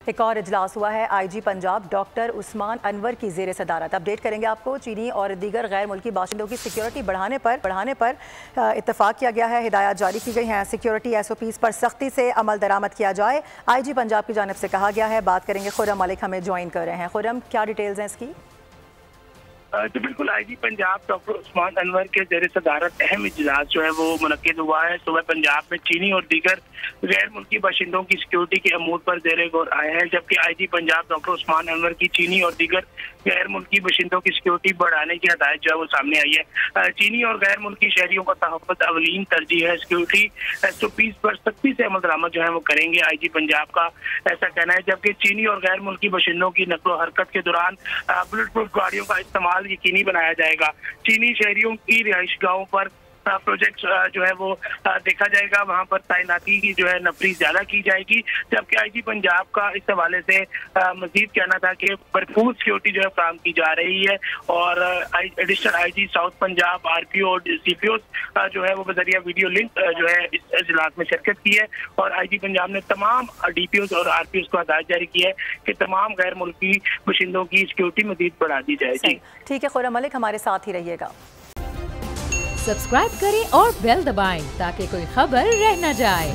एक और इजलास हुआ है। आईजी पंजाब डॉक्टर उस्मान अनवर की ज़ेर सदारत। अपडेट करेंगे आपको। चीनी और दीगर गैर मुल्की बाशिंदों की सिक्योरिटी बढ़ाने पर इत्तफाक किया गया है। हिदायत जारी की गई हैं। सिक्योरिटी SOPs पर सख्ती से अमल दरामद किया जाए, आईजी पंजाब की जानिब से कहा गया है। बात करेंगे, खुर्रम मलिक हमें ज्वाइन कर रहे हैं। खुर्रम, क्या डिटेल्स हैं इसकी? तो बिल्कुल, आईजी पंजाब डॉक्टर उस्मान अनवर के ज़ेर सदारत अहम इजलास जो है वो मुनक्किद हुआ है। सुबह पंजाब में चीनी और दीगर गैर मुल्की बाशिंदों की सिक्योरिटी के अमूर पर ज़ेर गौर आए हैं, जबकि आईजी पंजाब डॉक्टर उस्मान अनवर की चीनी और दीगर गैर मुल्की बाशिंदों की सिक्योरिटी बढ़ाने की हदायत जो है वो सामने आई है। चीनी और गैर मुल्की शहरियों का तहफ़्फ़ुज़ अवलीन तरजीह है। सिक्योरिटी SOPs पर सख्ती से अमल दरामद जो है वो करेंगे, आईजी पंजाब का ऐसा कहना है। जबकि चीनी और गैर मुल्की बाशिंदों की नकलो हरकत के दौरान बुलेट प्रूफ गाड़ियों का इस्तेमाल यकीनी बनाया जाएगा। चीनी शहरियों की रिहाइश गाहों पर प्रोजेक्ट जो है वो देखा जाएगा, वहां पर तैनाती की जो है नफरी ज्यादा की जाएगी। जबकि आईजी पंजाब का इस हवाले से मजीद कहना था कि भरपूर सिक्योरिटी जो है काम की जा रही है और additional IG south Punjab RPO और CPO जो है वो बजरिया वीडियो लिंक जो है इस इजलास में शिरकत की है। और आईजी पंजाब ने तमाम DPOs और RPOs को हदायत जारी की है कि तमाम गैर मुल्की बाशिंदों की सिक्योरिटी मजीद बढ़ा दी जाएगी। ठीक है खुर्रम मलिक, हमारे साथ ही रहिएगा। सब्सक्राइब करें और बेल दबाएं ताकि कोई खबर रह न जाए।